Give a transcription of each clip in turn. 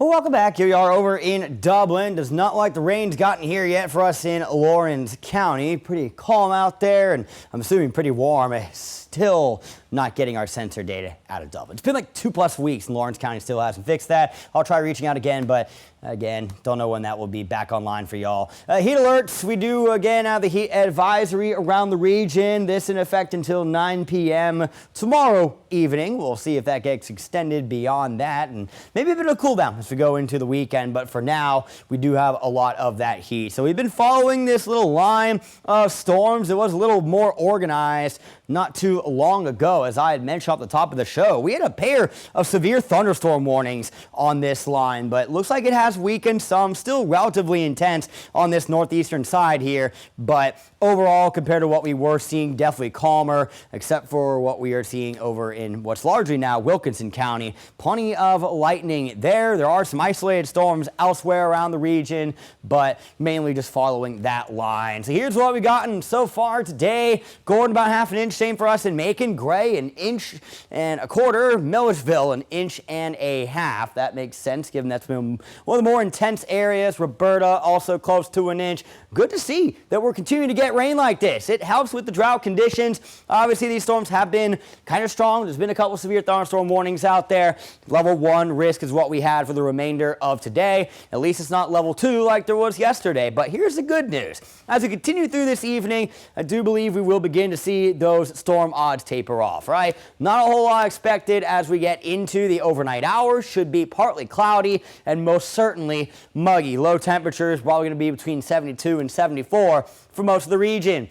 Well, welcome back. Here we are over in Dublin. Does not like the rain's gotten here yet for us in Lawrence County. Pretty calm out there, and I'm assuming pretty warm. Still not getting our sensor data out of Dublin. It's been like 2+ weeks, and Lawrence County still hasn't fixed that. I'll try reaching out again, but again, don't know when that will be back online for y'all. Heat alerts. We do again have the heat advisory around the region. This in effect until 9 p.m. tomorrow evening. We'll see if that gets extended beyond that, and maybe a bit of a cool down as we go into the weekend. But for now, we do have a lot of that heat. So we've been following this little line of storms. It was a little more organized not too long ago. As I had mentioned off the top of the show, we had a pair of severe thunderstorm warnings on this line, but looks like it has weakened some. Still relatively intense on this northeastern side here, but overall, compared to what we were seeing, definitely calmer, except for what we are seeing over in what's largely now Wilkinson County. Plenty of lightning there. There are some isolated storms elsewhere around the region, but mainly just following that line. So here's what we've gotten so far today. Gordon about half an inch. Same for us in Macon. Gray, 1.25 inches. Milledgeville, 1.5 inches. That makes sense given that's been one of the more intense areas. Roberta also close to 1 inch. Good to see that we're continuing to get rain like this. It helps with the drought conditions. Obviously, these storms have been kind of strong. There's been a couple severe thunderstorm warnings out there. Level 1 risk is what we had for the remainder of today. At least it's not level 2 like there was yesterday. But here's the good news. As we continue through this evening, I do believe we will begin to see those storm odds taper off, right? Not a whole lot expected as we get into the overnight hours. Should be partly cloudy and most certainly muggy. Low temperatures probably going to be between 72 and 74 for most of the region.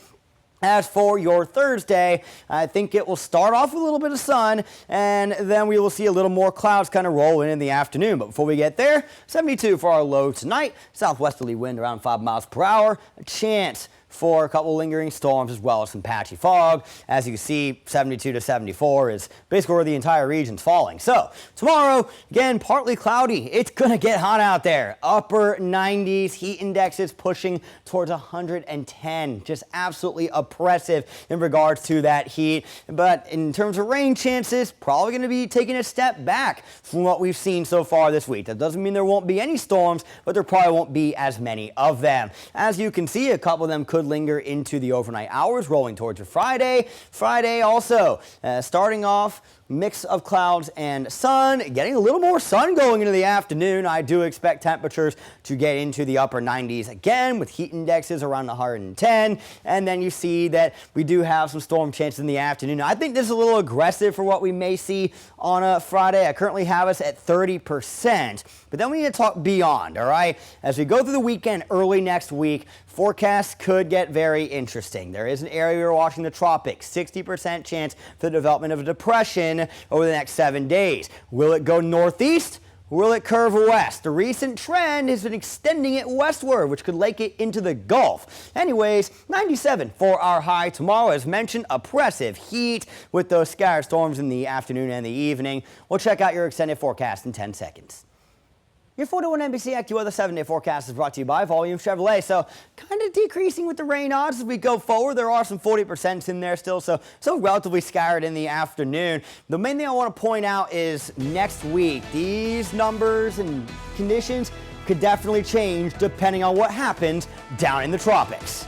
As for your Thursday, I think it will start off with a little bit of sun, and then we will see a little more clouds kind of roll in the afternoon. But before we get there, 72 for our low tonight. Southwesterly wind around 5 miles per hour. A chance for a couple lingering storms as well as some patchy fog. As you can see, 72 to 74 is basically where the entire region's falling. So tomorrow, again, partly cloudy. It's going to get hot out there. Upper 90s, heat indexes pushing towards 110. Just absolutely oppressive in regards to that heat. But in terms of rain chances, probably going to be taking a step back from what we've seen so far this week. That doesn't mean there won't be any storms, but there probably won't be as many of them. As you can see, a couple of them could linger into the overnight hours, rolling towards your Friday. Friday also starting off mix of clouds and sun, getting a little more sun going into the afternoon. I do expect temperatures to get into the upper 90s again with heat indexes around 110. And then you see that we do have some storm chances in the afternoon. I think this is a little aggressive for what we may see on a Friday. I currently have us at 30%, but then we need to talk beyond, all right? As we go through the weekend early next week, forecasts could get very interesting. There is an area we're watching the tropics, 60% chance for the development of a depression over the next 7 days. Will it go northeast? Will it curve west? The recent trend has been extending it westward, which could lake it into the Gulf. Anyways, 97 for our high tomorrow. As mentioned, oppressive heat with those scattered storms in the afternoon and the evening. We'll check out your extended forecast in 10 seconds. Your 41 NBC AccuWeather 7-day forecast is brought to you by Volume Chevrolet. So kind of decreasing with the rain odds as we go forward. There are some 40% in there still, so relatively scattered in the afternoon. The main thing I want to point out is next week, these numbers and conditions could definitely change depending on what happens down in the tropics.